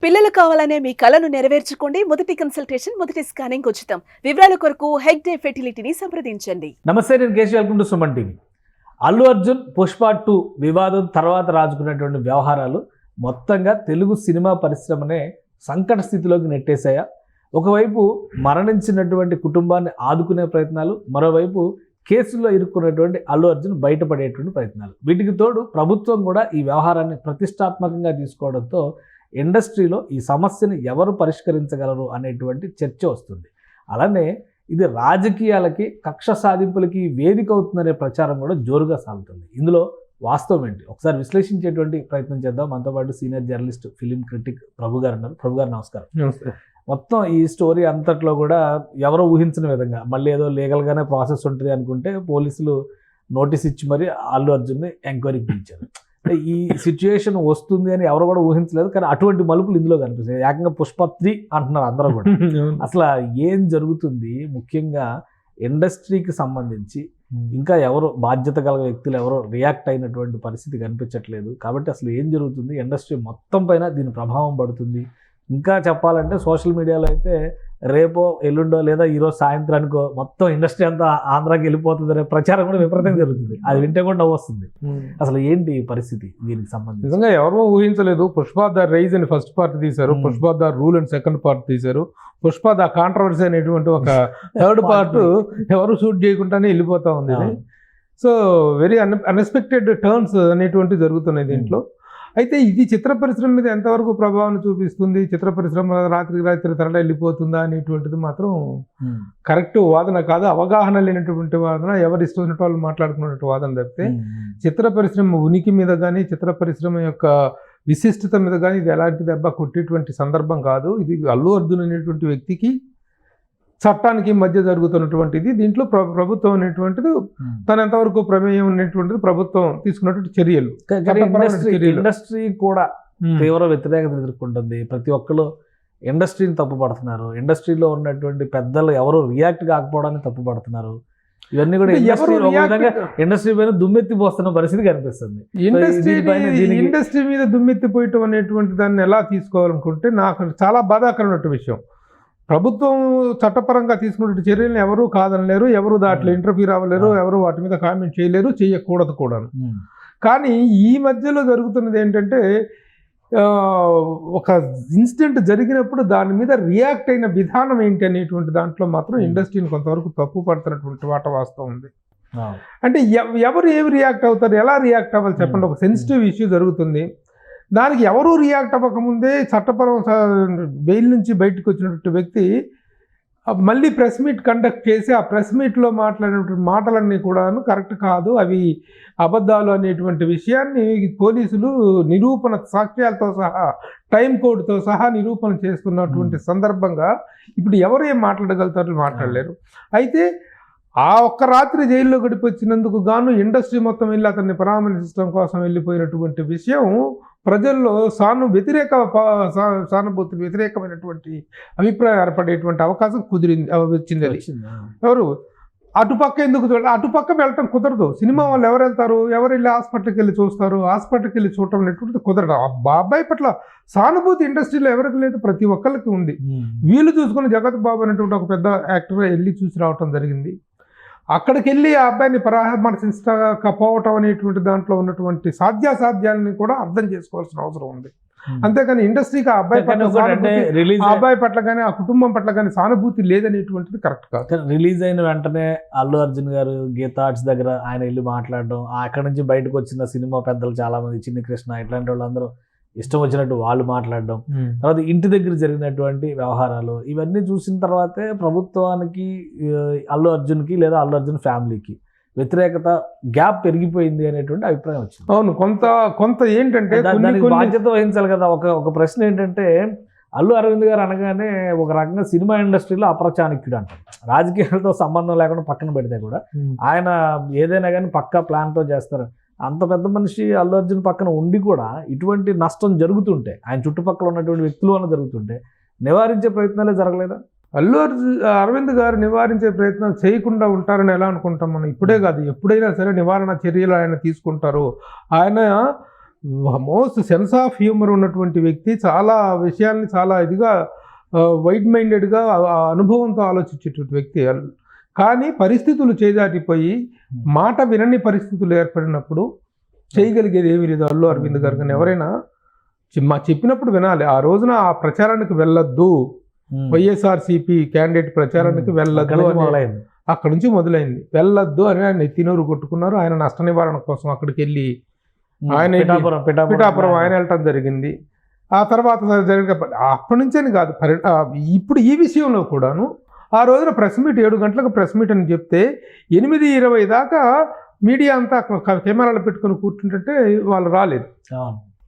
పిల్లలు కావాలనే మీ కలను నెరవేర్చుకోండి. మొదటి కన్సల్టేషన్, మొదటి స్కానింగ్ ఉచితం. వివరాల కొరకు హెగ్ డే ఫెర్టిలిటీని సంప్రదించండి. నమస్తే, నేను Keshav. Welcome to Suman TV. Allu Arjun Pushpa 2 వివాదం తర్వాత రాజుకున్నటువంటి వ్యవహారాలు మొత్తంగా తెలుగు సినిమా పరిశ్రమనే సంకట స్థితిలోకి నెట్టేశాయా? ఒకవైపు మరణించినటువంటి కుటుంబాన్ని ఆదుకునే ప్రయత్నాలు, మరోవైపు కేసుల్లో ఇరుక్కున్నటువంటి అల్లు అర్జున్ బయటపడేటువంటి ప్రయత్నాలు. వీటికి తోడు ప్రభుత్వం కూడా ఈ వ్యవహారాన్ని ప్రతిష్టాత్మకంగా తీసుకోవడంతో ఇండస్ట్రీలో ఈ సమస్యను ఎవరు పరిష్కరించగలరు అనేటువంటి చర్చ వస్తుంది. అలానే ఇది రాజకీయాలకి, కక్ష సాధింపులకి వేదిక అవుతుందనే ప్రచారం కూడా జోరుగా సాగుతుంది. ఇందులో వాస్తవం ఏంటి ఒకసారి విశ్లేషించేటువంటి ప్రయత్నం చేద్దాం. మనతో పాటు సీనియర్ జర్నలిస్ట్, ఫిలిం క్రిటిక్ ప్రభు గారు ఉన్నారు. ప్రభు గారు నమస్కారం. నమస్తే. మొత్తం ఈ స్టోరీ అంతట్లో కూడా ఎవరో ఊహించిన విధంగా మళ్ళీ ఏదో లీగల్గానే ప్రాసెస్ ఉంటుంది అనుకుంటే పోలీసులు నోటీస్ ఇచ్చి మరి అల్లు అర్జున్ని ఎంక్వైరీకి పిలిచారు. ఈ సిచ్యుయేషన్ వస్తుంది అని ఎవరు కూడా ఊహించలేదు. కానీ అటువంటి మలుపులు ఇందులో కనిపిస్తాయి. ఏకంగా పుష్ప 3 అంటున్నారు అందరూ కూడా. అసలు ఏం జరుగుతుంది? ముఖ్యంగా ఇండస్ట్రీకి సంబంధించి ఇంకా ఎవరు బాధ్యత గల వ్యక్తులు ఎవరో రియాక్ట్ అయినటువంటి పరిస్థితి కనిపించట్లేదు. కాబట్టి అసలు ఏం జరుగుతుంది? ఇండస్ట్రీ మొత్తం పైన దీని ప్రభావం పడుతుంది. ఇంకా చెప్పాలంటే సోషల్ మీడియాలో అయితే రేపో ఎల్లుండో లేదా ఈరోజు సాయంత్రానికో మొత్తం ఇండస్ట్రీ అంతా ఆంధ్రాకి వెళ్ళిపోతుంది అనే ప్రచారం కూడా విపరీతంగా జరుగుతుంది. అది వింటే కూడా నవ్వు వస్తుంది. అసలు ఏంటి ఈ పరిస్థితి దీనికి సంబంధించి? నిజంగా ఎవరో ఊహించలేదు. పుష్ప ద రైజ్ అని ఫస్ట్ పార్ట్ తీశారు, పుష్ప ద రూల్ అని సెకండ్ పార్ట్ తీశారు, పుష్ప ద కాంట్రవర్సీ అనేటువంటి ఒక థర్డ్ పార్ట్ ఎవరు షూట్ చేయకుండానే వెళ్ళిపోతా ఉంది. సో వెరీ అన్ఎక్స్పెక్టెడ్ టర్న్స్ అనేటువంటి జరుగుతున్నాయి దీంట్లో. అయితే ఇది చిత్ర పరిశ్రమ మీద ఎంతవరకు ప్రభావం చూపిస్తుంది, చిత్ర పరిశ్రమ రాత్రికి రాత్రి తరలి వెళ్ళిపోతుందా అనేటువంటిది మాత్రం కరెక్ట్ వాదన కాదు. అవగాహన లేనటువంటి వాదన, ఎవరు ఇష్టం వాళ్ళు మాట్లాడుకున్నటువంటి వాదన తప్పితే చిత్ర పరిశ్రమ ఉనికి మీద కానీ, చిత్ర పరిశ్రమ యొక్క విశిష్టత మీద కానీ ఇది ఎలాంటి దెబ్బ కొట్టేటువంటి సందర్భం కాదు. ఇది అల్లు అర్జున్ అనేటువంటి వ్యక్తికి చట్టానికి మధ్య జరుగుతున్నటువంటిది. దీంట్లో ప్రభుత్వం అనేటువంటిది తన ఎంతవరకు ప్రమేయం అనేటువంటిది ప్రభుత్వం తీసుకున్నటువంటి చర్యలు. ఇండస్ట్రీ కూడా తీవ్ర వ్యతిరేకత ఎదుర్కొంటుంది. ప్రతి ఒక్కరు ఇండస్ట్రీని తప్పుపడుతున్నారు. ఇండస్ట్రీలో ఉన్నటువంటి పెద్దలు ఎవరు రియాక్ట్ కాకపోవడానికి తప్పుపడుతున్నారు. ఇవన్నీ కూడా ఇండస్ట్రీ పైన దుమ్మెత్తి పోస్తున్న పరిస్థితి కనిపిస్తుంది. ఇండస్ట్రీ మీద దుమ్మెత్తిపోయటం అనేటువంటి దాన్ని ఎలా తీసుకోవాలనుకుంటే నాకు చాలా బాధాకరమైన విషయం. ప్రభుత్వం చట్టపరంగా తీసుకున్న చర్యలను ఎవరూ కాదనలేరు, ఎవరు దాంట్లో ఇంటర్ఫీర్ అవ్వలేరు, ఎవరు వాటి మీద కామెంట్ చేయలేరు, చేయకూడదు కూడా. కానీ ఈ మధ్యలో జరుగుతున్నది ఏంటంటే ఒక ఇన్సిడెంట్ జరిగినప్పుడు దాని మీద రియాక్ట్ అయిన విధానం ఏంటి అనేటువంటి దాంట్లో మాత్రం ఇండస్ట్రీని కొంతవరకు తప్పు పడుతున్నటువంటి వాస్తవం ఉంది. అంటే ఎవరు ఏమి రియాక్ట్ అవుతారు, ఎలా రియాక్ట్ అవ్వాలి చెప్పండి. ఒక సెన్సిటివ్ ఇష్యూ జరుగుతుంది, దానికి ఎవరూ రియాక్ట్ అవ్వకముందే చట్టపరం బెయిల్ నుంచి బయటకు వచ్చినటువంటి వ్యక్తి మళ్ళీ ప్రెస్ మీట్ కండక్ట్ చేసి ఆ ప్రెస్ మీట్లో మాట్లాడినటువంటి మాటలన్నీ కూడాను కరెక్ట్ కాదు, అవి అబద్ధాలు అనేటువంటి విషయాన్ని పోలీసులు నిరూపణ సాక్ష్యాలతో సహా, టైం కోడ్తో సహా నిరూపణ చేస్తున్నటువంటి సందర్భంగా ఇప్పుడు ఎవరు ఏం మాట్లాడగలుగుతారు? మాట్లాడలేరు. అయితే ఆ ఒక్క రాత్రి జైల్లో గడిపొచ్చినందుకు గాను ఇండస్ట్రీ మొత్తం వెళ్ళి అతన్ని పరామర్శించడం కోసం వెళ్ళిపోయినటువంటి విషయం ప్రజల్లో సానుభూతి వ్యతిరేకమైనటువంటి అభిప్రాయం ఏర్పడేటువంటి అవకాశం వచ్చింది. అది ఎవరు అటుపక్క ఎందుకు అటుపక్క వెళ్ళటం కుదరదు. సినిమా వాళ్ళు ఎవరు వెళ్తారు? ఎవరు వెళ్ళి హాస్పిటల్కి వెళ్ళి చూస్తారు? హాస్పిటల్కి వెళ్ళి చూడటం అనేటువంటిది కుదరదు. ఆ బాబాయ్ పట్ల సానుభూతి ఇండస్ట్రీలో ఎవరికి లేదు, ప్రతి ఒక్కరికి ఉంది. వీళ్ళు చూసుకుని జగత్ బాబు అనేటువంటి ఒక పెద్ద యాక్టర్ వెళ్ళి చూసి రావటం జరిగింది. అక్కడికి వెళ్ళి ఆ అబ్బాయిని పరామర్శించకపోవటం అనేటువంటి దాంట్లో ఉన్నటువంటి సాధ్యాసాధ్యాలని కూడా అర్థం చేసుకోవాల్సిన అవసరం ఉంది. అంతేకాని ఇండస్ట్రీకి ఆ అబ్బాయి పట్ల కానీ ఆ కుటుంబం పట్ల కానీ సానుభూతి లేదనేటువంటిది కరెక్ట్ కాదు. రిలీజ్ అయిన వెంటనే అల్లు అర్జున్ గారు గీతా ఆర్ట్స్ దగ్గర ఆయన వెళ్ళి మాట్లాడడం, అక్కడి నుంచి బయటకు వచ్చిన సినిమా పెద్దలు చాలా మంది, చిన్ని కృష్ణ ఇట్లాంటి వాళ్ళందరూ ఇష్టం వచ్చినట్టు వాళ్ళు మాట్లాడడం, తర్వాత ఇంటి దగ్గర జరిగినటువంటి వ్యవహారాలు, ఇవన్నీ చూసిన తర్వాతే ప్రభుత్వానికి, అల్లు అర్జున్కి లేదా అల్లు అర్జున్ ఫ్యామిలీకి వ్యతిరేకత గ్యాప్ పెరిగిపోయింది అనేటువంటి అభిప్రాయం వచ్చింది. అవును, కొంత ఏంటంటే దానికి బాధ్యత వహించాలి కదా. ఒక ప్రశ్న ఏంటంటే, అల్లు అరవింద్ గారు అనగానే ఒక రకంగా సినిమా ఇండస్ట్రీలో అప్రచాణిక్యుడు అంటారు. రాజకీయాలతో సంబంధం లేకుండా పక్కన పెడితే కూడా ఆయన ఏదైనా కానీ పక్కా ప్లాన్తో చేస్తారు. అంత పెద్ద మనిషి అల్లు అర్జున్ పక్కన ఉండి కూడా ఇటువంటి నష్టం జరుగుతుంటే, ఆయన చుట్టుపక్కల ఉన్నటువంటి వ్యక్తులు వల్ల జరుగుతుంటే నివారించే ప్రయత్నాలే జరగలేదా? అల్లు అరవింద్ గారు నివారించే ప్రయత్నం చేయకుండా ఉంటారని ఎలా అనుకుంటాం మనం? ఇప్పుడే కాదు, ఎప్పుడైనా సరే నివారణ చర్యలు ఆయన తీసుకుంటారు. ఆయన మోస్ట్ సెన్స్ ఆఫ్ హ్యూమర్ ఉన్నటువంటి వ్యక్తి, చాలా విషయాల్ని చాలా ఇదిగా వైడ్ మైండెడ్గా అనుభవంతో ఆలోచించేటువంటి వ్యక్తి. కానీ పరిస్థితులు చేదాటిపోయి మాట వినని పరిస్థితులు ఏర్పడినప్పుడు చేయగలిగేది ఏమీ లేదు అల్లు అరవింద్ గారు. కానీ ఎవరైనా చెప్పినప్పుడు వినాలి. ఆ రోజున ఆ ప్రచారానికి వెళ్ళొద్దు, వైఎస్ఆర్సీపీ క్యాండిడేట్ ప్రచారానికి వెళ్ళొద్దు అని అక్కడి నుంచి మొదలైంది. వెళ్ళొద్దు అని ఆయన ఎత్తినూరు కొట్టుకున్నారు. ఆయన నష్ట నివారణ కోసం అక్కడికి వెళ్ళి ఆయన పిఠాపురం ఆయన వెళ్ళటం జరిగింది. ఆ తర్వాత జరిగిన అప్పటి నుంచే కాదు, ఇప్పుడు ఈ విషయంలో కూడాను ఆ రోజున ప్రెస్ మీట్ 7 గంటలకు ప్రెస్ మీట్ అని చెప్తే 8:20 దాకా మీడియా అంతా కెమెరాలు పెట్టుకుని కూర్చుంటుంటే వాళ్ళు రాలేదు.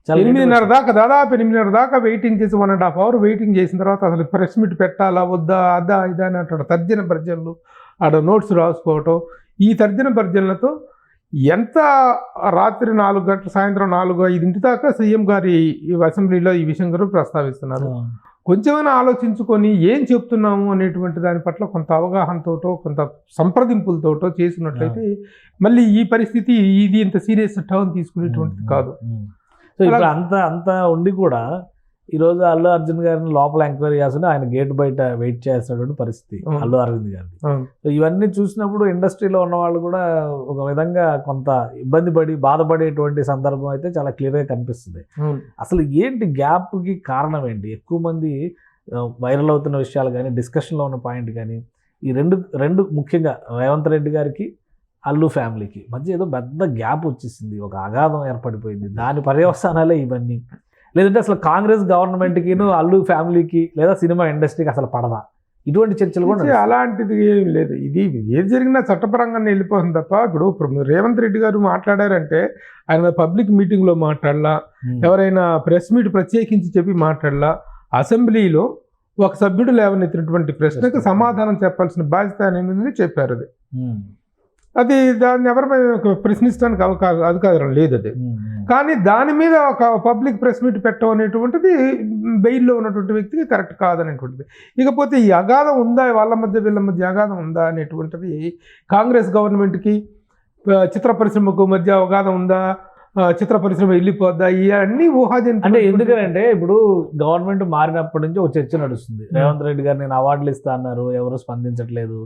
8:30 దాకా, దాదాపు 8:30 దాకా వెయిటింగ్ చేసి 1.5 hour వెయిటింగ్ చేసిన తర్వాత అసలు ప్రెస్ మీట్ పెట్టాలా వద్దా, అదా ఇదా అని అంటాడు. తర్జన భర్జనలు, ఆడ నోట్స్ రాసుకోవటం. ఈ తర్జన భర్జనలతో ఎంత రాత్రి 4 గంటల, సాయంత్రం 4-5 దాకా సీఎం గారి అసెంబ్లీలో ఈ విషయం గురించి ప్రస్తావిస్తున్నారు. కొంచెమైనా ఆలోచించుకొని ఏం చెప్తున్నాము అనేటువంటి దాని పట్ల కొంత అవగాహనతోటో కొంత సంప్రదింపులతోటో చేసినట్లయితే మళ్ళీ ఈ పరిస్థితి ఇది ఇంత సీరియస్ టర్న్ తీసుకునేటువంటిది కాదు. సో ఇప్పుడు అంత ఉండి కూడా ఈరోజు అల్లు అర్జున్ గారిని లోపల ఎంక్వైరీ చేస్తుంటే ఆయన గేట్ బయట వెయిట్ చేస్తున్నటువంటి పరిస్థితి అల్లు అరవింద్ గారిది. సో ఇవన్నీ చూసినప్పుడు ఇండస్ట్రీలో ఉన్న వాళ్ళు కూడా ఒక విధంగా కొంత ఇబ్బంది పడి బాధపడేటువంటి సందర్భం అయితే చాలా క్లియర్గా కనిపిస్తుంది. అసలు ఏంటి గ్యాప్కి కారణం ఏంటి? ఎక్కువ మంది వైరల్ అవుతున్న విషయాలు కానీ, డిస్కషన్లో ఉన్న పాయింట్ కానీ, ఈ రెండు ముఖ్యంగా రేవంత్ రెడ్డి గారికి అల్లు ఫ్యామిలీకి మధ్య ఏదో పెద్ద గ్యాప్ వచ్చేసింది, ఒక అగాధం ఏర్పడిపోయింది. దాని పర్యవసానాలే ఇవన్నీ. లేదంటే అసలు కాంగ్రెస్ గవర్నమెంట్కి అల్లు ఫ్యామిలీకి లేదా సినిమా ఇండస్ట్రీకి అసలు పడదా? ఇటువంటి చర్చలు కూడా అలాంటిది ఏం లేదు. ఇది ఏది జరిగినా చట్టపరంగానే వెళ్ళిపోతుంది తప్ప, ఇప్పుడు రేవంత్ రెడ్డి గారు మాట్లాడారంటే ఆయన పబ్లిక్ మీటింగ్లో మాట్లాడలా, ఎవరైనా ప్రెస్ మీట్ ప్రత్యేకించి చెప్పి మాట్లాడలా, అసెంబ్లీలో ఒక సభ్యుడు లేవనెత్తినటువంటి ప్రశ్నకు సమాధానం చెప్పాల్సిన బాధ్యత అనేది చెప్పారు. అది దాన్ని ఎవరి ప్రశ్నించడానికి అధికారం లేదు. అది కానీ దాని మీద ఒక పబ్లిక్ ప్రెస్ మీట్ పెట్టడం అనేటువంటిది బెయిల్లో ఉన్నటువంటి వ్యక్తికి కరెక్ట్ కాదనేటువంటిది. ఇకపోతే ఈ అగాధం ఉందా, వాళ్ళ మధ్య వీళ్ళ మధ్య అగాధం ఉందా అనేటువంటిది కాంగ్రెస్ గవర్నమెంట్కి చిత్ర పరిశ్రమకు మధ్య అగాధం ఉందా, చిత్ర పరిశ్రమ వెళ్ళిపోద్దా, ఇవన్నీ ఊహాజనిత. అంటే ఎందుకంటే ఇప్పుడు గవర్నమెంట్ మారినప్పటి నుంచి ఒక చర్చ నడుస్తుంది. రేవంత్ రెడ్డి గారు నేను అవార్డులు ఇస్తా అన్నారు, ఎవరు స్పందించట్లేదు.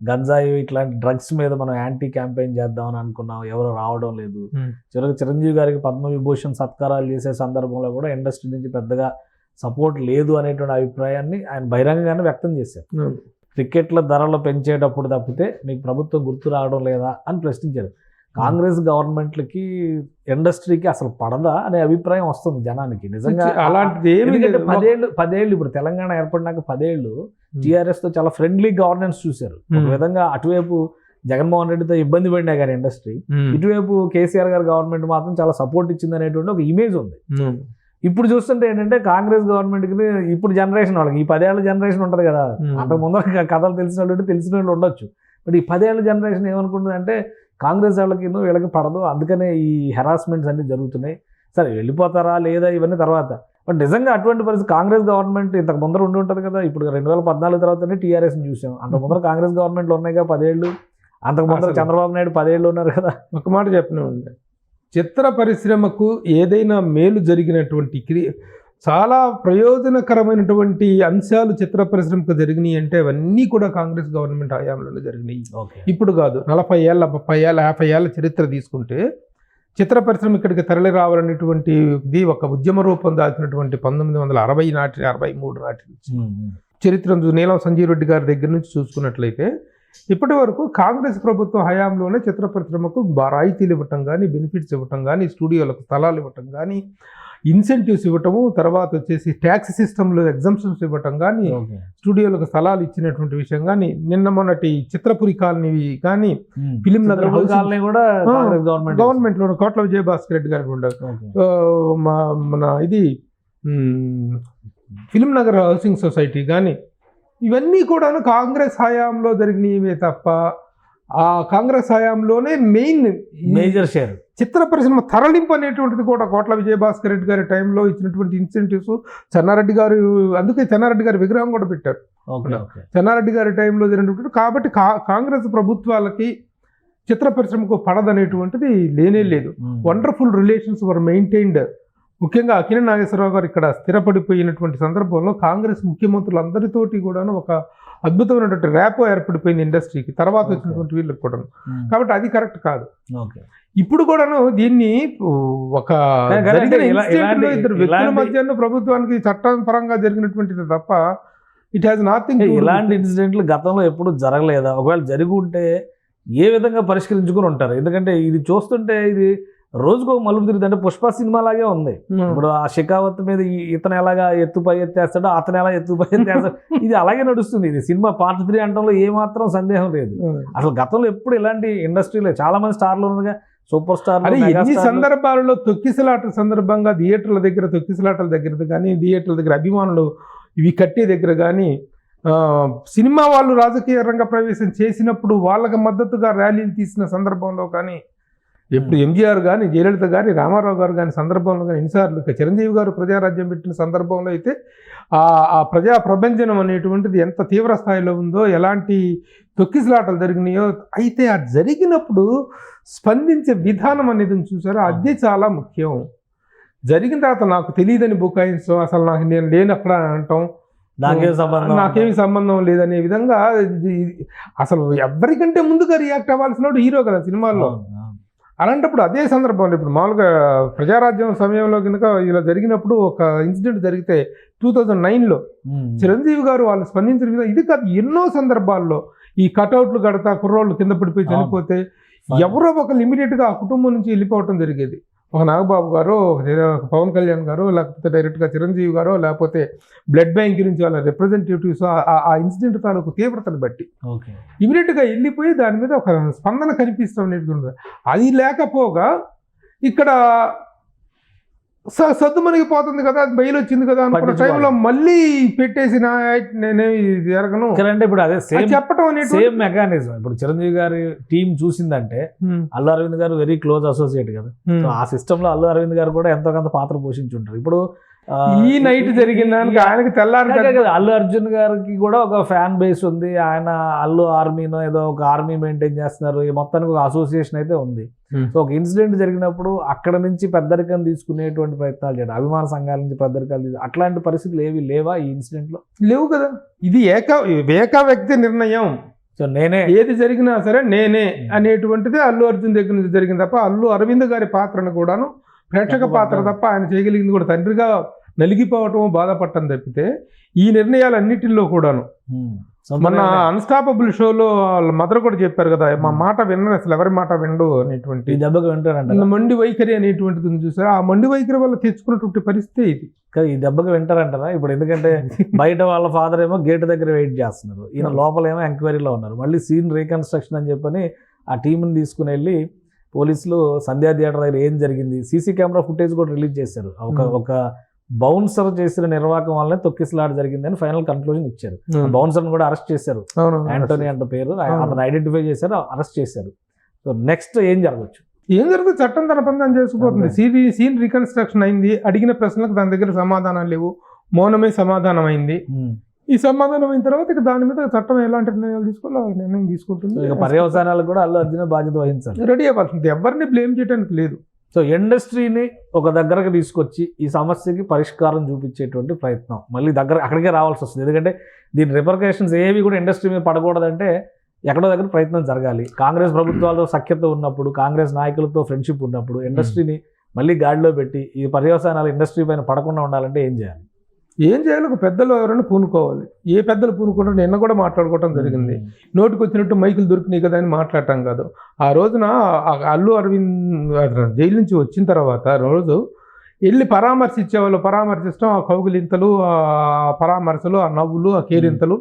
గంజాయి ఇట్లాంటి డ్రగ్స్ మీద మనం యాంటీ క్యాంపెయిన్ చేద్దామని అనుకున్నాం, ఎవరు రావడం లేదు. చివరికి చిరంజీవి గారికి పద్మవిభూషణ్ సత్కారాలు చేసే సందర్భంలో కూడా ఇండస్ట్రీ నుంచి పెద్దగా సపోర్ట్ లేదు అనేటువంటి అభిప్రాయాన్ని ఆయన బహిరంగంగానే వ్యక్తం చేశారు. టికెట్ల ధరలు పెంచేటప్పుడు తప్పితే మీకు ప్రభుత్వం గుర్తు రావడం లేదా అని ప్రశ్నించారు. కాంగ్రెస్ గవర్నమెంట్లకి ఇండస్ట్రీకి అసలు పడదా అనే అభిప్రాయం వస్తుంది జనానికి. నిజంగా అలాంటిది పదేళ్ళు ఇప్పుడు తెలంగాణ ఏర్పడినాక 10 ఏళ్ళు టీఆర్ఎస్ తో చాలా ఫ్రెండ్లీ గవర్నెన్స్ చూశారు. ఒక విధంగా అటువైపు జగన్మోహన్ రెడ్డితో ఇబ్బంది పడినా కానీ ఇండస్ట్రీ, ఇటువైపు కేసీఆర్ గారి గవర్నమెంట్ మాత్రం చాలా సపోర్ట్ ఇచ్చింది అనేటువంటి ఒక ఇమేజ్ ఉంది. ఇప్పుడు చూస్తుంటే ఏంటంటే కాంగ్రెస్ గవర్నమెంట్కి ఇప్పుడు జనరేషన్ వాళ్ళకి, ఈ 10 ఏళ్ల జనరేషన్ ఉంటుంది కదా, అంతకు ముందర కథలు తెలిసిన వాళ్ళు ఉండొచ్చు. బట్ ఈ 10 ఏళ్ల జనరేషన్ ఏమనుకుంటుంది అంటే కాంగ్రెస్ వాళ్ళకి వీళ్ళకి పడదు, అందుకనే ఈ హెరాస్మెంట్స్ అన్ని జరుగుతున్నాయి. సరే వెళ్ళిపోతారా లేదా ఇవన్నీ తర్వాత. బట్ నిజంగా అటువంటి పరిస్థితి కాంగ్రెస్ గవర్నమెంట్ ఇంతకు ముందర ఉండి ఉంటుంది కదా. ఇప్పుడు 2014 తర్వాతనే టీఆర్ఎస్ని చూసాం. అంతకు ముందర కాంగ్రెస్ గవర్నమెంట్లు ఉన్నాయి కదా 10 ఏళ్ళు. అంతకు ముందర చంద్రబాబు నాయుడు 10 ఏళ్ళు ఉన్నారు కదా. ఒక మాట చెప్పిన ఉండే, చిత్ర పరిశ్రమకు ఏదైనా మేలు జరిగినటువంటి చాలా ప్రయోజనకరమైనటువంటి అంశాలు చిత్ర పరిశ్రమకు జరిగినాయి అంటే అవన్నీ కూడా కాంగ్రెస్ గవర్నమెంట్ హయాంలో జరిగినాయి. ఇప్పుడు కాదు, 40 ఏళ్ళ 30 ఏళ్ళ 50 ఏళ్ళ చరిత్ర తీసుకుంటే చిత్ర పరిశ్రమ ఇక్కడికి తరలి రావాలనేటువంటిది ఒక ఉద్యమ రూపం దాల్చినటువంటి 1960 నాటి 63 నాటి చరిత్ర నీలం సంజీవ్ రెడ్డి గారి దగ్గర నుంచి చూసుకున్నట్లయితే ఇప్పటి వరకు కాంగ్రెస్ ప్రభుత్వం హయాంలోనే చిత్ర పరిశ్రమకు రాయితీలు ఇవ్వటం కానీ, బెనిఫిట్స్ ఇవ్వటం కానీ, స్టూడియోలకు స్థలాలు ఇవ్వటం కానీ, ఇన్సెంటివ్స్ ఇవ్వటము, తర్వాత వచ్చేసి ట్యాక్స్ సిస్టంలో ఎగ్జంప్షన్స్ ఇవ్వటం కానీ, స్టూడియోలకు స్థలాలు ఇచ్చినటువంటి విషయం కానీ, నిన్న మొన్నటి చిత్రపురి కాలనీ కానీ, ఫిలిం నగర్ కాలనీ కూడా గవర్నమెంట్లో కోట్ల విజయభాస్కర్ రెడ్డి గారికి ఉండదు. మన ఇది ఫిలిం నగర్ హౌసింగ్ సొసైటీ కానీ, ఇవన్నీ కూడా కాంగ్రెస్ హయాంలో జరిగినవే తప్ప ఆ కాంగ్రెస్ హయాంలోనే మేజర్ షేర్ చిత్ర పరిశ్రమ తరలింపు అనేటువంటిది కూడా కోట్ల విజయభాస్కర్ రెడ్డి గారి టైంలో ఇచ్చినటువంటి ఇన్సెంటివ్స్. చెన్నారెడ్డి గారు, అందుకే చెన్నారెడ్డి గారి విగ్రహం కూడా పెట్టారు చెన్నారెడ్డి గారి టైంలో జరిగినటువంటి. కాబట్టి కాంగ్రెస్ ప్రభుత్వాలకి చిత్ర పరిశ్రమకు పడదనేటువంటిది లేనే లేదు. వండర్ఫుల్ రిలేషన్స్ వర్ మెయింటైన్డ్. ముఖ్యంగా అక్కినేని నాగేశ్వరరావు గారు ఇక్కడ స్థిరపడిపోయినటువంటి సందర్భంలో కాంగ్రెస్ ముఖ్యమంత్రులందరితోటి కూడా ఒక అద్భుతమైనటువంటి ర్యాపో ఏర్పడిపోయింది ఇండస్ట్రీకి, తర్వాత వచ్చినటువంటి వీళ్ళకి కూడా. కాబట్టి అది కరెక్ట్ కాదు. ఇప్పుడు కూడాను దీన్ని ఒక ఇద్దరు వ్యక్తుల మధ్య ప్రభుత్వానికి చట్టపరంగా జరిగినటువంటిది తప్ప ఇట్ హ్యాస్ నథింగ్. ఇలాంటి ఇన్సిడెంట్లు గతంలో ఎప్పుడు జరగలేదా? ఒకవేళ జరిగి ఉంటే ఏ విధంగా పరిష్కరించుకుని ఉంటారు? ఎందుకంటే ఇది చూస్తుంటే ఇది రోజుకో మలుపు తిరుగుతుంది. అంటే పుష్ప సినిమా లాగే ఉంది. ఇప్పుడు ఆ షెకావత్ మీద ఇతను ఎలాగా ఎత్తుపై ఎత్తేస్తాడో అతను ఎలా ఎత్తుపై ఎత్తేస్తాడు, ఇది అలాగే నడుస్తుంది. ఇది సినిమా పార్ట్ 3 అంటంలో ఏమాత్రం సందేహం లేదు. అసలు గతంలో ఎప్పుడు ఇలాంటి ఇండస్ట్రీలో చాలా మంది స్టార్లు ఉండగా సూపర్ స్టార్ ఎన్ని సందర్భాలలో తొక్కిసలాట సందర్భంగా థియేటర్ల దగ్గర తొక్కిసలాటల దగ్గర కానీ, థియేటర్ల దగ్గర అభిమానులు ఇవి కట్టే దగ్గర కానీ, సినిమా వాళ్ళు రాజకీయ రంగ ప్రవేశం చేసినప్పుడు వాళ్ళకి మద్దతుగా ర్యాలీలు తీసిన సందర్భంలో కానీ, ఎప్పుడు ఎంజీఆర్ కానీ, జయలలిత కానీ, రామారావు గారు కానీ సందర్భంలో కానీ ఎన్నిసార్లు, చిరంజీవి గారు ప్రజారాజ్యం పెట్టిన సందర్భంలో అయితే ఆ ప్రజా ప్రభంజనం అనేటువంటిది ఎంత తీవ్ర స్థాయిలో ఉందో, ఎలాంటి తొక్కిసలాటలు జరిగినాయో. అయితే అది జరిగినప్పుడు స్పందించే విధానం అనేది చూసారో అది చాలా ముఖ్యం. జరిగిన తర్వాత నాకు తెలియదని బుకాయించడం, అసలు నేను లేనక్కడ అనటం, నాకేమి సంబంధం లేదనే విధంగా అసలు ఎవరికంటే ముందుగా రియాక్ట్ అవ్వాల్సిన హీరో కదా సినిమాల్లో. అలాంటప్పుడు అదే సందర్భంలో ఇప్పుడు మామూలుగా ప్రజారాజ్యం సమయంలో కనుక ఇలా జరిగినప్పుడు ఒక ఇన్సిడెంట్ జరిగితే 2009లో చిరంజీవి గారు వాళ్ళు స్పందించిన విధంగా ఇది కాదు, ఎన్నో సందర్భాల్లో ఈ కటౌట్లు కడతా కుర్రోళ్ళు కింద పడిపోయి చనిపోతే ఎవరో ఒకరు ఇమీడియట్గా ఆ కుటుంబం నుంచి వెళ్ళిపోవటం జరిగేది. ఒక నాగబాబు గారు, ఒక పవన్ కళ్యాణ్ గారు, లేకపోతే డైరెక్ట్గా చిరంజీవి గారు, లేకపోతే బ్లడ్ బ్యాంక్ నుంచి వాళ్ళ రిప్రజెంటేటివ్స్ ఆ ఇన్సిడెంట్ తాలూకు తీవ్రతను బట్టి ఇమీడియట్గా వెళ్ళిపోయి దాని మీద ఒక స్పందన కనిపిస్తాం అనేది. అది లేకపోగా ఇక్కడ సద్దుమణికి పోతుంది కదా, బయలు వచ్చింది కదా అనుకున్న టైంలో మళ్ళీ పెట్టేసిన నేనే జరగను అంటే ఇప్పుడు అదే చెప్పడం అనేది సేమ్ మెకానిజం. ఇప్పుడు చిరంజీవి గారి టీం చూసిందంటే అల్లు అరవింద్ గారు వెరీ క్లోజ్ అసోసియేట్ కదా, ఆ సిస్టమ్ లో అల్లు అరవింద్ గారు కూడా ఎంతో కొంత పాత్ర పోషించుంటారు. ఇప్పుడు ఈ నైట్ జరిగిన దానికి ఆయనకి తెల్లారి అల్లు అర్జున్ గారికి కూడా ఒక ఫ్యాన్ బేస్ ఉంది. ఆయన అల్లు ఆర్మీనో ఏదో ఒక ఆర్మీ మెయింటైన్ చేస్తున్నారు, మొత్తానికి ఒక అసోసియేషన్ అయితే ఉంది. సో ఒక ఇన్సిడెంట్ జరిగినప్పుడు అక్కడ నుంచి పెద్దరికం తీసుకునేటువంటి ప్రయత్నాలు చేయడం, అభిమాన సంఘాల నుంచి పెద్దరికాలు అట్లాంటి పరిస్థితులు ఏవి లేవా ఈ ఇన్సిడెంట్ లో? లేవు కదా. ఇది ఏక వ్యక్తి నిర్ణయం. సో నేనే ఏది జరిగినా సరే నేనే అనేటువంటిది అల్లు అర్జున్ దగ్గర నుంచి జరిగింది తప్ప అల్లు అరవింద్ గారి పాత్రను కూడాను ప్రేక్షక పాత్ర తప్ప ఆయన చేయగలిగింది కూడా తండ్రిగా నలిగిపోవటం, బాధపడటం తప్పితే ఈ నిర్ణయాలన్నిటిలో కూడాను. మన అన్స్టాపబుల్ షోలో మదర్ కూడా చెప్పారు కదా, మా మాట వినరు, అసలు ఎవరి మాట వినడు అనేటువంటి దెబ్బకు వింటారంట. మొండి వైఖరి అనేటువంటిది చూసారు. ఆ మొండి వైఖరి వల్ల తెచ్చుకున్నటువంటి పరిస్థితి ఇది. ఈ దెబ్బకు వింటారంటారా ఇప్పుడు? ఎందుకంటే బయట వాళ్ళ ఫాదర్ ఏమో గేట్ దగ్గర వెయిట్ చేస్తున్నారు, ఈయన లోపలేమో ఎంక్వైరీలో ఉన్నారు. మళ్ళీ సీన్ రీకన్స్ట్రక్షన్ అని చెప్పని ఆ టీంని తీసుకుని వెళ్ళి పోలీసులు సంధ్యా థియేటర్ దగ్గర ఏం జరిగింది సీసీ కెమెరా ఫుటేజ్ కూడా రిలీజ్ చేశారు. ఒక బౌన్సర్ చేసిన నిర్వాహకం వల్లనే తొక్కిసలాట జరిగిందని ఫైనల్ కన్క్లూజన్ ఇచ్చారు. బౌన్సర్ కూడా అరెస్ట్ చేశారు, యాంటోనీ అంటే పేరు, అతను ఐడెంటిఫై చేశారు, అరెస్ట్ చేశారు. సో నెక్స్ట్ ఏం జరగచ్చు? ఏం జరుగుతుంది? చట్టం తన పని చేసుకుపోతుంది. సీన్ రీకన్స్ట్రక్షన్ అయింది, అడిగిన ప్రశ్నలకు దాని దగ్గర సమాధానాలు లేవు, మౌనమే సమాధానం అయింది. ఈ సమాధానం అయిన తర్వాత ఇక దాని మీద చట్టం ఎలాంటి నిర్ణయాలు తీసుకోవాలి నిర్ణయం తీసుకుంటుంది. పర్యవసానాలు కూడా అల్లు అర్జున్ బాధ్యత వహించాలి, రెడీ అవ్వాల్సింది, ఎవరిని బ్లేమ్ చేయడానికి లేదు. సో ఇండస్ట్రీని ఒక దగ్గరకు తీసుకొచ్చి ఈ సమస్యకి పరిష్కారం చూపించేటువంటి ప్రయత్నం మళ్ళీ అక్కడికే రావాల్సి వస్తుంది. ఎందుకంటే దీని రిపర్కషన్స్ ఏవి కూడా ఇండస్ట్రీ మీద పడకూడదంటే ఎక్కడో దగ్గర ప్రయత్నం జరగాలి. కాంగ్రెస్ ప్రభుత్వాలతో సఖ్యత ఉన్నప్పుడు, కాంగ్రెస్ నాయకులతో ఫ్రెండ్షిప్ ఉన్నప్పుడు ఇండస్ట్రీని మళ్ళీ గాడిలో పెట్టి ఈ పర్యవసానాలు ఇండస్ట్రీ పైన పడకుండా ఉండాలంటే ఏం చేయాలి? ఒక పెద్దలు ఎవరైనా పూనుకోవాలి. ఏ పెద్దలు పూనుకుంటారు? నిన్న కూడా మాట్లాడుకోవటం జరిగింది. నోటికి వచ్చినట్టు మైకులు దొరికినాయి కదా అని మాట్లాడటం కాదు. ఆ రోజున అల్లు అరవింద్ జైలు నుంచి వచ్చిన తర్వాత రోజు వెళ్ళి పరామర్శించేవాళ్ళు పరామర్శించడం, ఆ కౌగులింతలు, ఆ పరామర్శలు, ఆ నవ్వులు, ఆ కేరింతలు,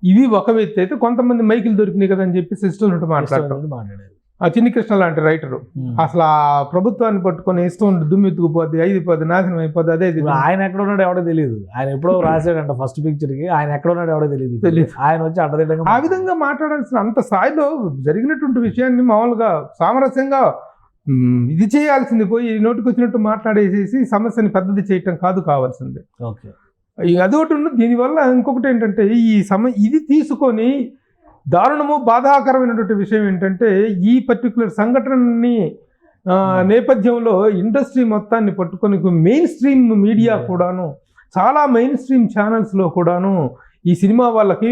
ఇవి ఒక వ్యక్తి అయితే కొంతమంది మైకులు దొరికినాయి కదా అని చెప్పి సిస్టమ్ ఉన్నట్టు మాట్లాడేది. ఆ చిన్ని కృష్ణ లాంటి రైటరు అసలు ఆ ప్రభుత్వాన్ని పట్టుకొని ఇష్టం దుమ్మెత్తుకుపోద్ది, అయిపోద్ది, నాశనం అయిపోద్ది. అదే ఆయన ఎక్కడ ఉన్నాడు ఎవడో తెలియదు. ఆయన ఎప్పుడో రాశాడంట ఫస్ట్ పిక్చర్ కి, ఆయన ఎక్కడ ఉన్నాడు ఎవడో తెలియదు. ఆయన వచ్చి అడ్డదిడ్డంగా ఆ విధంగా మాట్లాడాల్సిన అంత స్థాయిలో జరిగినటువంటి విషయాన్ని మామూలుగా సామరస్యంగా ఇది చేయాల్సింది పోయి నోటికి వచ్చినట్టు మాట్లాడేసేసి సమస్యని పెద్దది చేయటం కాదు కావాల్సింది. ఓకే, అదొకటి ఉన్నది. దీనివల్ల ఇంకొకటి ఏంటంటే ఇది తీసుకొని దారుణము బాధాకరమైనటువంటి విషయం ఏంటంటే ఈ పర్టికులర్ సంఘటనని నేపథ్యంలో ఇండస్ట్రీ మొత్తాన్ని పట్టుకొని మెయిన్ స్ట్రీమ్ మీడియా కూడాను, చాలా మెయిన్ స్ట్రీమ్ ఛానల్స్లో కూడాను ఈ సినిమా వాళ్ళకి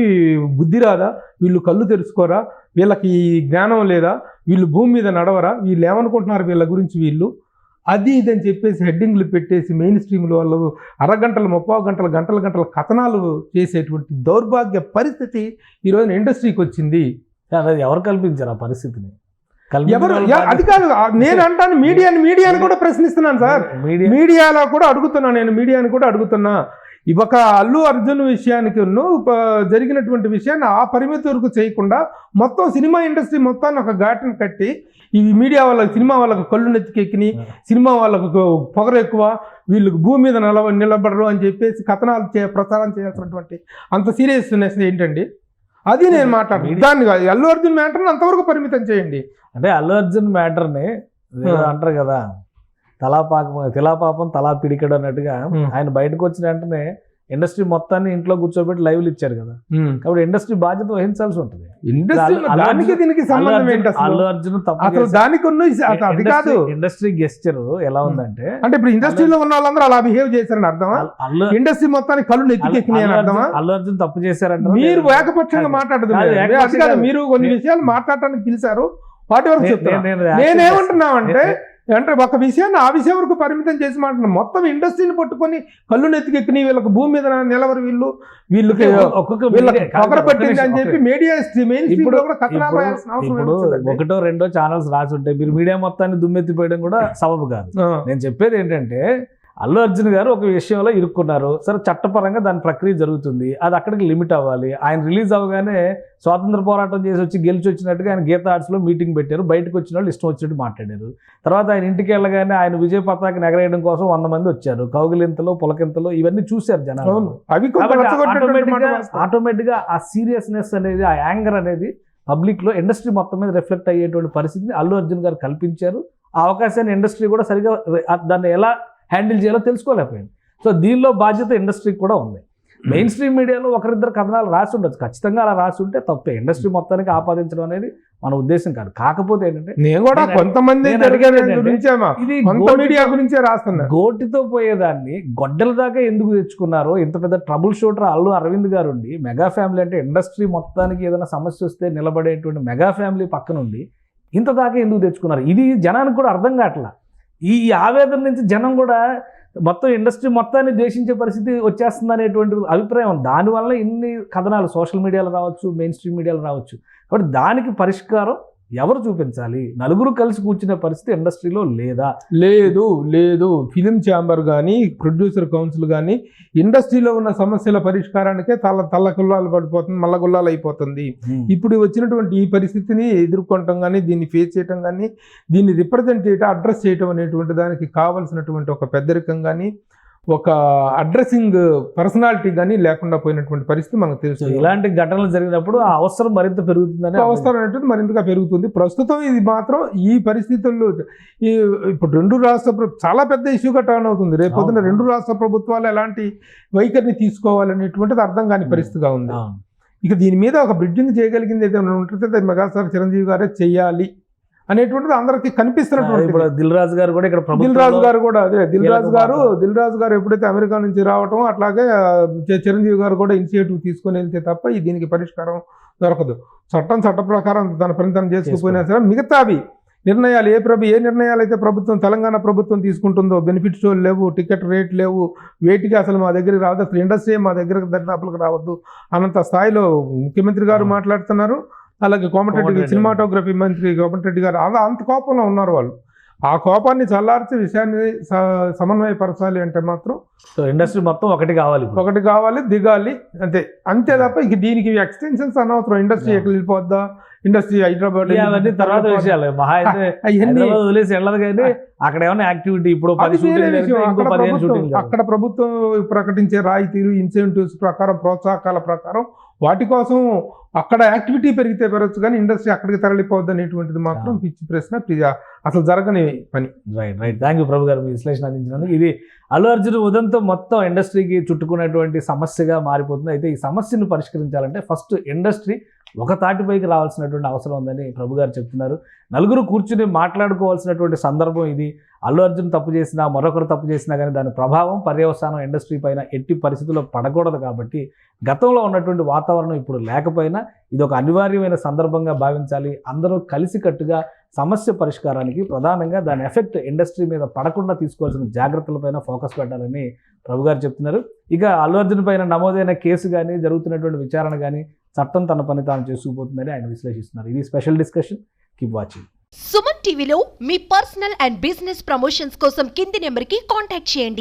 బుద్ధి రాదా, వీళ్ళు కళ్ళు తెరుచుకోరా, వీళ్ళకి జ్ఞానం లేదా, వీళ్ళు భూమి మీద నడవరా, వీళ్ళు ఏమనుకుంటున్నారు వీళ్ళ గురించి వీళ్ళు, అది ఇదని చెప్పేసి హెడ్డింగ్లు పెట్టేసి మెయిన్ స్ట్రీమ్లో వాళ్ళు అరగంటలు 30 గంటల కథనాలు చేసేటువంటి దౌర్భాగ్య పరిస్థితి ఈరోజు ఇండస్ట్రీకి వచ్చింది. అది ఎవరు కల్పించారు ఆ పరిస్థితిని? ఎవరు? అది కాదు నేను అంటాను, మీడియాని కూడా ప్రశ్నిస్తున్నాను సార్. మీడియాలో కూడా అడుగుతున్నా, నేను మీడియాని కూడా అడుగుతున్నా. ఒక అల్లు అర్జున్ విషయానికి జరిగినటువంటి విషయాన్ని ఆ పరిమితి వరకు చేయకుండా మొత్తం సినిమా ఇండస్ట్రీ మొత్తాన్ని ఒక ఘాటును కట్టి ఈ మీడియా వాళ్ళకి, సినిమా వాళ్ళకు కళ్ళు నెత్తికెక్కిని, సినిమా వాళ్ళకు పొగరు ఎక్కువ, వీళ్ళకి భూమి మీద నిలబడరు అని చెప్పేసి కథనాలు ప్రచారం చేయాల్సినటువంటి అంత సీరియస్నెస్ ఏంటండి? అది నేను మాట్లాడుతున్నాను. దాన్ని కాదు, అల్లు అర్జున్ మ్యాటర్ని అంతవరకు పరిమితం చేయండి. అంటే అల్లు అర్జున్ మ్యాటర్ని అంటారు కదా, తిలాపాపం తలా పిడికడు అన్నట్టుగా ఆయన బయటకు వచ్చిన వెంటనే ఇండస్ట్రీ మొత్తాన్ని ఇంట్లో కూర్చోబెట్టి లైవ్లు ఇచ్చారు కదా. కాబట్టి ఇండస్ట్రీ బాధ్యత వహించాల్సి ఉంటుంది. అల్లు అర్జున్ అది కాదు, ఇండస్ట్రీ గెస్చర్ ఎలా ఉందంటే, అంటే ఇప్పుడు ఇండస్ట్రీలో ఉన్న వాళ్ళందరూ అలా బిహేవ్ చేశారని అర్థమా? ఇండస్ట్రీ మొత్తానికి కళ్ళు నెత్తికెక్కినాయి అని అర్థమా? అల్లు అర్జున్ తప్పు చేశారంట. మీరు ఏకపక్షంగా మాట్లాడదు, మీరు కొన్ని విషయాలు మాట్లాడటానికి పిలిచారు, వాటి వరకు చెప్తాను. నేనేమంటున్నామంటే అంటే ఒక విషయాన్ని ఆ విషయం వరకు పరిమితం చేసి మాట్లాడుతున్నాం. మొత్తం ఇండస్ట్రీని పట్టుకొని కళ్ళు నెత్తికెక్కిని వీళ్ళకి భూమి మీద నిలవరు, వీళ్ళకి ఒకరు పట్టింది అని చెప్పి మీడియా ఇప్పుడు 1 2 ఛానల్స్ రాసి ఉంటే మీరు మీడియా మొత్తాన్ని దుమ్మెత్తిపోయడం కూడా సబబు కాదు. నేను చెప్పేది ఏంటంటే, అల్లు అర్జున్ గారు ఒక విషయంలో ఇరుక్కున్నారు, సరే చట్టపరంగా దాని ప్రక్రియ జరుగుతుంది, అది అక్కడికి లిమిట్ అవ్వాలి. ఆయన రిలీజ్ అవ్వగానే స్వాతంత్ర పోరాటం చేసి వచ్చి గెలిచి వచ్చినట్టుగా ఆయన గీతా ఆర్ట్స్లో మీటింగ్ పెట్టారు, బయటకు వచ్చిన వాళ్ళు ఇష్టం వచ్చినట్టు మాట్లాడారు. తర్వాత ఆయన ఇంటికి వెళ్ళగానే ఆయన విజయ పతాకని ఎగరేయడం కోసం 100 మంది వచ్చారు, కౌగిలింతలు పులకింతలు ఇవన్నీ చూశారు జనాలు. ఆటోమేటిక్గా ఆ సీరియస్నెస్ అనేది, ఆ యాంగర్ అనేది పబ్లిక్లో ఇండస్ట్రీ మొత్తం మీద రిఫ్లెక్ట్ అయ్యేటువంటి పరిస్థితిని అల్లు అర్జున్ గారు కల్పించారు. ఆ అవకాశాన్ని ఇండస్ట్రీ కూడా సరిగా దాన్ని ఎలా హ్యాండిల్ చేయాలో తెలుసుకోలేకపోయింది. సో దీనిలో బాధ్యత ఇండస్ట్రీకి కూడా ఉంది. మెయిన్ స్ట్రీమ్ మీడియాలో ఒకరిద్దరు కథనాలు రాసి ఉండొచ్చు, ఖచ్చితంగా అలా రాసి ఉంటే తప్పే. ఇండస్ట్రీ మొత్తానికి ఆపాదించడం అనేది మన ఉద్దేశం కాదు. కాకపోతే ఏంటంటే నేను కూడా కొంతమంది మీడియా గురించే రాస్తున్నా, గోటితో పోయేదాన్ని గొడ్డల దాకా ఎందుకు తెచ్చుకున్నారో, ఇంత పెద్ద ట్రబుల్ షూటర్ అల్లు అరవింద్ గారు ఉండి, మెగా ఫ్యామిలీ అంటే ఇండస్ట్రీ మొత్తానికి ఏదైనా సమస్య వస్తే నిలబడేటువంటి మెగా ఫ్యామిలీ పక్కనుండి ఇంత దాకా ఎందుకు తెచ్చుకున్నారు, ఇది జనానికి కూడా అర్థం కావట్లా. ఈ ఆవేదన నుంచి జనం కూడా మొత్తం ఇండస్ట్రీ మొత్తాన్ని ద్వేషించే పరిస్థితి వచ్చేస్తుంది అనేటువంటి అభిప్రాయం. దానివల్ల ఇన్ని కథనాలు సోషల్ మీడియాలో రావచ్చు, మెయిన్ స్ట్రీమ్ మీడియాలో రావచ్చు. కాబట్టి దానికి పరిష్కారం ఎవరు చూపించాలి? నలుగురు కలిసి కూర్చునే పరిస్థితి ఇండస్ట్రీలో లేదు. ఫిలిం ఛాంబర్ కానీ, ప్రొడ్యూసర్ కౌన్సిల్ కానీ ఇండస్ట్రీలో ఉన్న సమస్యల పరిష్కారానికే తల్లగుల్లాలు పడిపోతుంది, మల్లగుల్లాలు అయిపోతుంది. ఇప్పుడు వచ్చినటువంటి ఈ పరిస్థితిని ఎదుర్కొనటం కానీ, దీన్ని ఫేస్ చేయటం కానీ, దీన్ని రిప్రజెంట్ చేయటం, అడ్రస్ చేయటం అనేటువంటి దానికి కావాల్సినటువంటి ఒక పెద్దరికం కానీ, ఒక అడ్రసింగ్ పర్సనాలిటీ కానీ లేకుండా పోయినటువంటి పరిస్థితి మనకు తెలుసు. ఇలాంటి ఘటనలు జరిగినప్పుడు ఆ అవసరం మరింత పెరుగుతుందని, అవసరం అనేది మరింతగా పెరుగుతుంది. ప్రస్తుతం ఇది మాత్రం ఈ పరిస్థితుల్లో ఇప్పుడు 2 రాష్ట్ర చాలా పెద్ద ఇష్యూగా టర్న్ అవుతుంది. రేపు పొద్దున 2 రాష్ట్ర ప్రభుత్వాలు ఎలాంటి వైఖరిని తీసుకోవాలనేటువంటిది అర్థం కాని పరిస్థితిగా ఉంది. ఇక దీని మీద ఒక బ్రిడ్జింగ్ చేయగలిగింది ఏదైనా ఉంటుందో మెగాస్టార్ చిరంజీవి గారే చెయ్యాలి అనేటువంటిది అందరికి కనిపిస్తున్నటువంటి. దిల్ రాజు గారు కూడా దిల్ రాజు గారు ఎప్పుడైతే అమెరికా నుంచి రావటం, అట్లాగే చిరంజీవి గారు కూడా ఇనిషియేటివ్ తీసుకొని వెళ్తే తప్ప దీనికి పరిష్కారం దొరకదు. చట్ట ప్రకారం తన పనితనం చేసుకుపోయినా సరే మిగతావి నిర్ణయాలు ఏ నిర్ణయాలు అయితే తెలంగాణ ప్రభుత్వం తీసుకుంటుందో, బెనిఫిట్ షోలు లేవు, టికెట్ రేట్ లేవు, వేటికి అసలు మా దగ్గరికి రావద్దు, అసలు ఇండస్ట్రీ మా దగ్గరకు దరిదాపులకు రావద్దు అన్నంత స్థాయిలో ముఖ్యమంత్రి గారు మాట్లాడుతున్నారు. అలాగే కోమటిరెడ్డి సినిమాటోగ్రఫీ మంత్రి కోమటిరెడ్డి గారు అంత కోపంలో ఉన్నారు. వాళ్ళు ఆ కోపాన్ని చల్లార్చే విషయాన్ని సమన్వయపరచాలి అంటే మాత్రం ఇండస్ట్రీ మొత్తం ఒకటి కావాలి, దిగాలి, అంతే తప్ప ఇక దీనికి ఎక్స్టెన్షన్స్ అనవసరం. ఇండస్ట్రీ ఎక్కడ వెళ్ళిపోద్దా, ఇండస్ట్రీ హైదరాబాద్ తర్వాత విషయాలు వదిలేసి వెళ్ళదు కానీ అక్కడ ఏమైనా యాక్టివిటీ ఇప్పుడు అక్కడ ప్రభుత్వం ప్రకటించే రాయితీలు, ఇన్సెంటివ్స్ ప్రకారం, ప్రోత్సాహకాల ప్రకారం వాటి కోసం అక్కడ యాక్టివిటీ పెరిగితే పెరగచ్చు కానీ ఇండస్ట్రీ అక్కడికి తరలిపోవద్దు అనేటువంటిది మాత్రం పిచ్చి ప్రశ్న, అసలు జరగని పని. రైట్. థ్యాంక్ యూ ప్రభు గారు, మీ విశ్లేషణ అందించినందుకు. ఇది అల్లు అర్జున్ ఉదంతో మొత్తం ఇండస్ట్రీకి చుట్టుకునేటువంటి సమస్యగా మారిపోతుంది. అయితే ఈ సమస్యను పరిష్కరించాలంటే ఫస్ట్ ఇండస్ట్రీ ఒక తాటిపైకి రావాల్సినటువంటి అవసరం ఉందని ప్రభు గారు చెప్తున్నారు. నలుగురు కూర్చుని మాట్లాడుకోవాల్సినటువంటి సందర్భం ఇది. అల్లు అర్జున్ తప్పు చేసినా, మరొకరు తప్పు చేసినా కానీ దాని ప్రభావం పర్యవసానం ఇండస్ట్రీ పైన ఎట్టి పరిస్థితుల్లో పడకూడదు. కాబట్టి గతంలో ఉన్నటువంటి వాతావరణం ఇప్పుడు లేకపోయినా ఇది ఒక అనివార్యమైన సందర్భంగా భావించాలి. అందరూ కలిసికట్టుగా సమస్య పరిష్కారానికి, ప్రధానంగా దాని ఎఫెక్ట్ ఇండస్ట్రీ మీద పడకుండా తీసుకోవాల్సిన జాగ్రత్తలపైన ఫోకస్ పెట్టాలని ప్రభు గారు చెప్తున్నారు. ఇక అల్లు అర్జున్ పైన నమోదైన కేసు కానీ, జరుగుతున్నటువంటి విచారణ కానీ చట్టం తన పని తాను చేసుకుపోతుందని ఆయన విశ్లేషిస్తున్నారు. ఇది special discussion. Keep watching. Suman టీవీలో మీ పర్సనల్ అండ్ బిజినెస్ ప్రమోషన్స్ కోసం కింది నెంబర్కి కాంటాక్ట్ చేయండి.